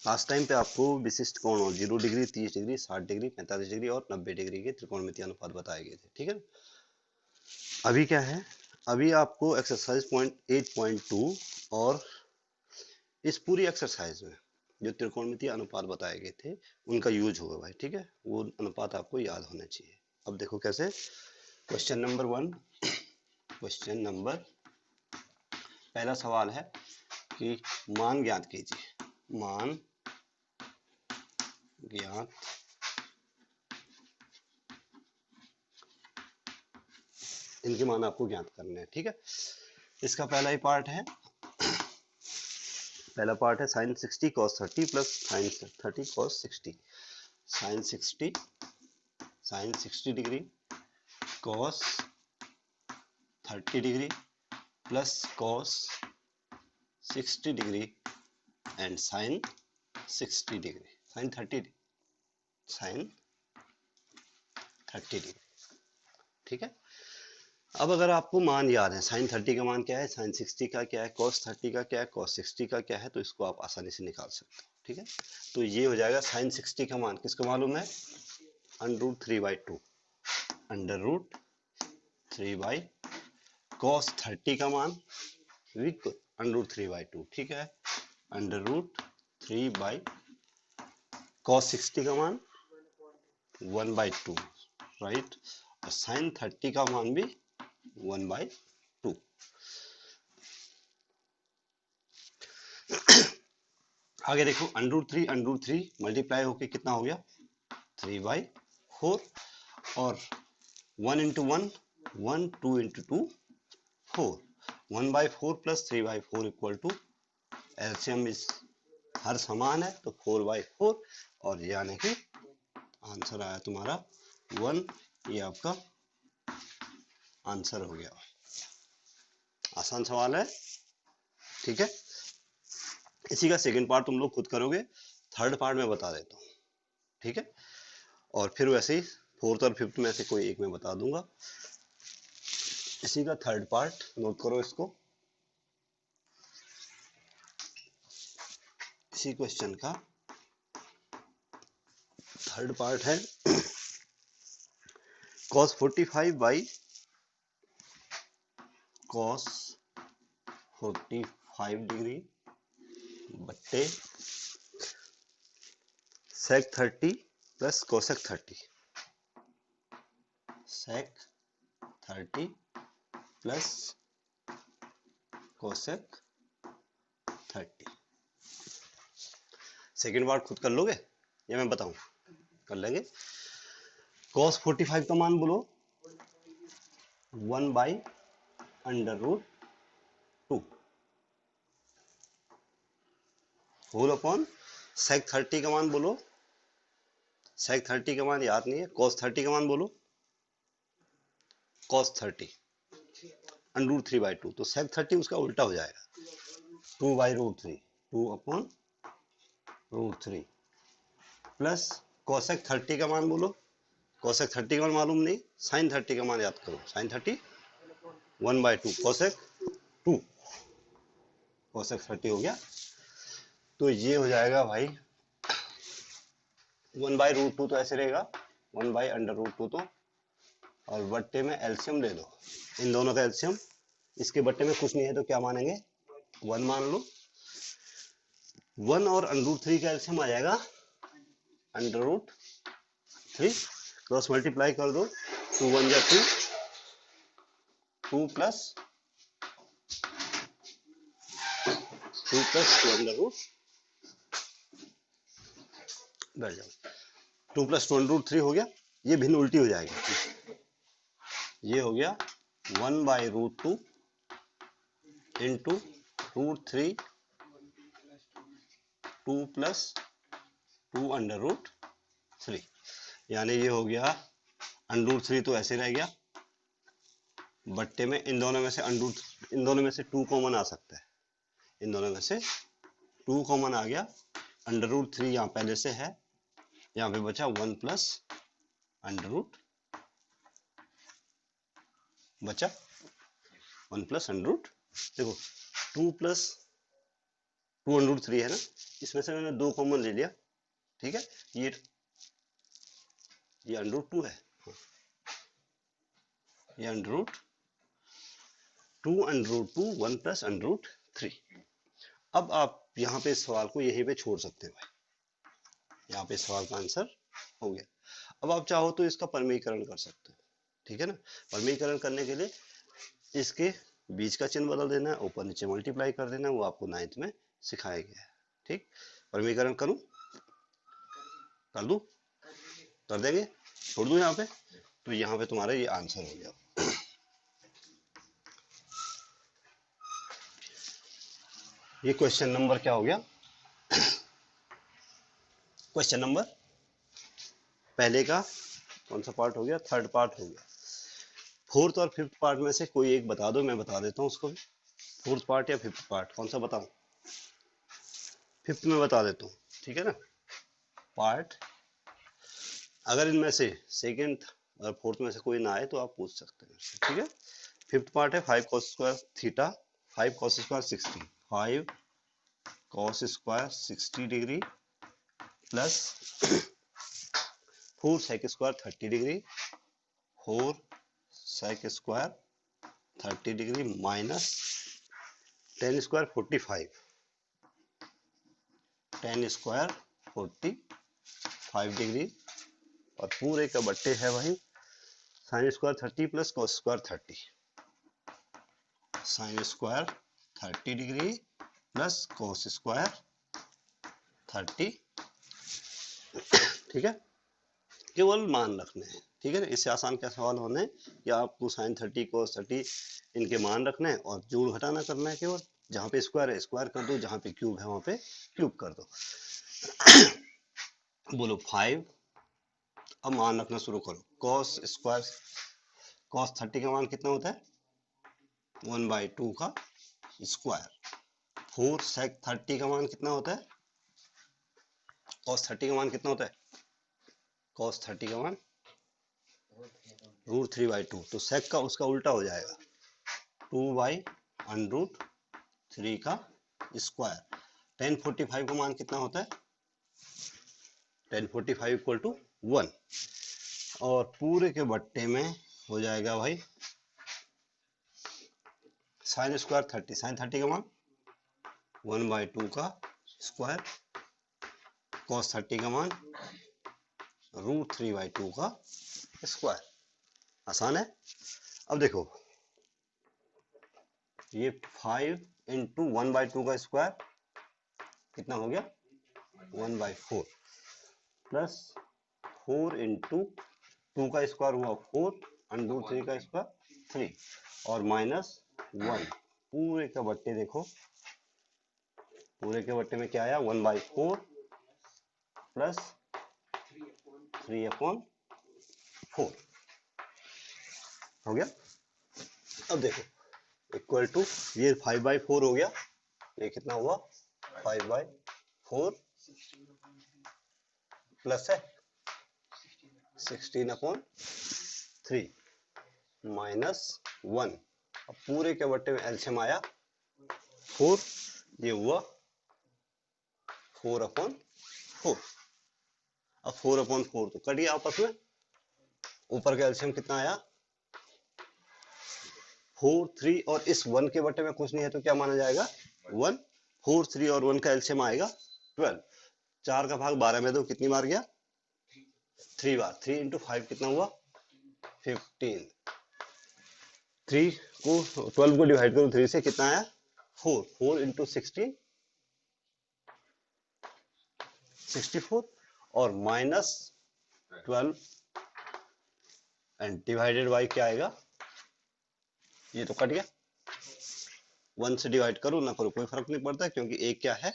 Last time पे आपको विशिष्ट कोणों 0 डिग्री, 30 डिग्री, 60 डिग्री, 45 डिग्री और 90 डिग्री के त्रिकोणमितीय अनुपात बताए गए थे, ठीक है। अभी क्या है, अभी आपको एक्सरसाइज पॉइंट 8.2 और इस पूरी एक्सरसाइज में जो त्रिकोणमितीय अनुपात बताए गए थे उनका यूज होगा भाई, ठीक है। वो अनुपात आपको याद होने चाहिए। अब देखो कैसे। क्वेश्चन नंबर 1, क्वेश्चन नंबर, पहला सवाल है कि मान ज्ञात कीजिए। मान ज्ञात, इनके मान आपको ज्ञात करने हैं, ठीक है। इसका पहला ही पार्ट है, पहला पार्ट है sine 60 cos 30 plus sine 30 cos 60। Sine 60 degree cos 30 degree plus cos 60 degree and sine 60 degree, sine 30 degree, ठीक है। अब अगर आपको मान याद है, साइन 30 का मान क्या है, साइन 60 का क्या है, cos 30 का क्या है, cos 60 का क्या है, तो इसको आप आसानी से निकाल सकते हो, ठीक है। तो ये हो जाएगा साइन 60 का मान किसको मालूम है, √3/2, √3/, cos 30 का मान √3/2, ठीक है, √3/, cos 60 का मान 1/2, राइट। और साइन 30 का मान भी 1/2। आगे देखो, √3 मल्टीप्लाई होके कितना हो गया, 3/4, और 1 into 1 1, 2 into 2 4, 1/4 plus 3/4 equal to, LCM इस हर समान है तो 4/4, और यानी कि आंसर आया तुम्हारा 1। ये आपका आंसर हो गया। आसान सवाल है, ठीक है। इसी का सेकंड पार्ट तुम लोग खुद करोगे, थर्ड पार्ट में बता देता हूँ, ठीक है। और फिर वैसे ही फोर्थ और फिफ्थ में से कोई एक मैं बता दूंगा। इसी का थर्ड पार्ट नोट करो इसको। इसी क्वेश्चन का थर्ड पार्ट है cos 45 बाई cos 45 डिग्री बट्टे sec 30 plus cosec 30, sec 30 plus cosec 30। Second part खुद कर लोगे या मैं बताऊं, कर लेंगे। cos 45 का मान बोलो 1/√2 होल अपॉन sec 30 का मान बोलो, sec 30 का मान याद नहीं है, cos 30 का मान बोलो, cos 30 √3/2, तो sec 30 उसका उल्टा हो जाएगा, 2/√3, 2/√3 प्लस cosec 30 का मान बोलो, cosec 30 का मान मालूम नहीं, sin 30 का मान याद करो, sin 30 1/2, cosec 2, cosec 30 हो गया। तो ये हो जाएगा भाई 1/√2, तो ऐसे रहेगा 1/√2, तो और बट्टे में एलसीएम ले लो, इन दोनों का एलसीएम, इसके बट्टे में कुछ नहीं है तो क्या मानेंगे, 1 मान लो। 1 और √3 का एलसीएम आ जाएगा √3, क्रॉस मल्टीप्लाई कर दो, 2 1 जा 2, 2 प्लस 2 बैठ जाओ, 2 + 2 √3 हो गया। ये भिन्न उल्टी हो जाएगी, ये हो गया 1/√2 इंटू √3, 2 + 2√3, यानी ये हो गया √3, तो ऐसे रह गया, बट्टे में इन दोनों में से इन दोनों में से 2 कॉमन आ सकता है, इन दोनों में से 2 कॉमन आ गया, √3 यहाँ पहले से है, यहाँ पे बचा 1 प्लस अंडर बचा 1 प्लस अंडर, देखो 2 + 2√3 है ना, इसमें से मैंने 2 कॉमन ले लिया, ठीक है, ये √2 है, ये √2 √2 1 प्लस √3। अब आप यहाँ पे इस सवाल को यहीं पे छोड़ सकते हैं भाई, यहाँ पे सवाल का आंसर हो गया। अब आप चाहो तो इसका परमीकरण कर सकते हो, ठीक है ना। परमीकरण करने के लिए इसके बीच का चिन्ह बदल देना है, ऊपर नीचे मल्टीप्लाई कर देना है, वो आपको 9th में सिखाया गया है, ठीक। परमीकरण करूं, कर दूं, कर देंगे, छोड़ दूं यहाँ पे, तो यहाँ पे तुम्हारा ये आंसर हो गया। ये क्वेश्चन नंबर क्या हो गया, क्वेश्चन नंबर पहले का कौन सा पार्ट हो गया, 3rd पार्ट हो गया। 4th और 5th पार्ट में से कोई एक बता दो, मैं बता देता हूँ उसको भी। 4th पार्ट या 5th पार्ट कौन सा बताऊं, 5th में बता देता हूँ, ठीक है ना। पार्ट अगर इनमें से 2nd और 4th में से कोई ना आए तो आप पूछ सकते हैं, ठीक है। 5th पार्ट है 5 cos square theta, 5 cos square 60, 5 cos square 60 degree plus 4 sec square 30 degree, 4 sec square 30 degree minus 10 square 45, 10 square 45 degree, और पूरे का बट्टे है भाई sine square 30 plus cos square 30, sine square 30 degree plus cos square 30, ठीक है। केवल मान रखने हैं, ठीक है ना। इससे आसान क्या सवाल होने कि आपको साइन 30 cos 30 इनके मान रखने हैं और जोड़ घटाना करना है केवल। जहां पे स्क्वायर है स्क्वायर कर दो, जहां पे क्यूब है वहां पे क्यूब कर दो। बोलो 5, अब मान रखना शुरू करो। cos स्क्वायर cos 30 का मान कितना होता है, 1/2 का स्क्वायर। 4 sec 30 का मान कितना होता है, cos 30 का मान कितना होता है, cos 30 का मान √3/2, तो sec का उसका उल्टा हो जाएगा 2/√3 का स्क्वायर। tan 45 का मान कितना होता है, tan 45 इक्वल टू 1, और पूरे के बट्टे में हो जाएगा भाई साइन स्क्वायर 30, साइन 30 का मान 1/2 का स्क्वायर, cos 30 का मान √3/2 का स्क्वायर। आसान है। अब देखो ये 5 इंटू 1/2 का स्क्वायर कितना हो गया, 1/4 प्लस 4 इंटू 2 का स्क्वायर हुआ 4, √3 का स्क्वायर 3, और माइनस 1, पूरे का बट्टे देखो, पूरे के बट्टे में क्या आया, 1/4 प्लस 3/4 हो गया। अब देखो इक्वल टू ये 5/4 हो गया, ये कितना हुआ 5/4 प्लस है 16/3 माइनस 1, अब पूरे के बट्टे में एलसीएम आया 4, ये हुआ 4/4। अब 4/4 तो कट गया आपस में, ऊपर का एलसीएम कितना आया 4, 3, और इस 1 के बट्टे में कुछ नहीं है तो क्या माना जाएगा 1, 4, 3 और 1 का एलसीएम आएगा 12, 4 का भाग 12 में दो, कितनी बार गया 3 बार, 3 इंटू 5 कितना हुआ 15, 3 को 12 को डिवाइड करो 3 से कितना आया 4, 4 इंटू 16 64, और माइनस 12 एंड डिवाइडेड बाई क्या आएगा, ये तो कट गया, 1 से डिवाइड करो ना करो कोई फर्क नहीं पड़ता, क्योंकि एक क्या है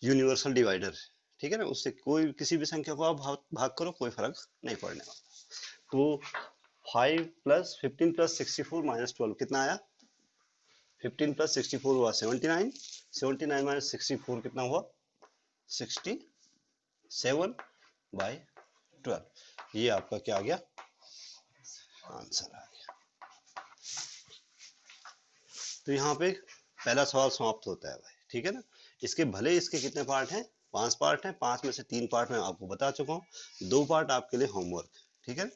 यूनिवर्सल डिवाइडर, ठीक है ना, उससे कोई किसी भी संख्या को आप भाग करो कोई फर्क नहीं पड़ने वाला। तो 5 प्लस 15 प्लस 64 माइनस 12 कितना आया, 15 प्लस 64 हुआ 79, 79 माइनस 64 कितना हुआ 67/12, ये आपका क्या आ गया आंसर आ गया। तो यहाँ पे पहला सवाल समाप्त होता है भाई, ठीक है ना। इसके भले इसके कितने पार्ट हैं, 5 पार्ट हैं, 5 में से 3 पार्ट मैं आपको बता चुका हूँ, 2 पार्ट आपके लिए होमवर्क, ठीक है।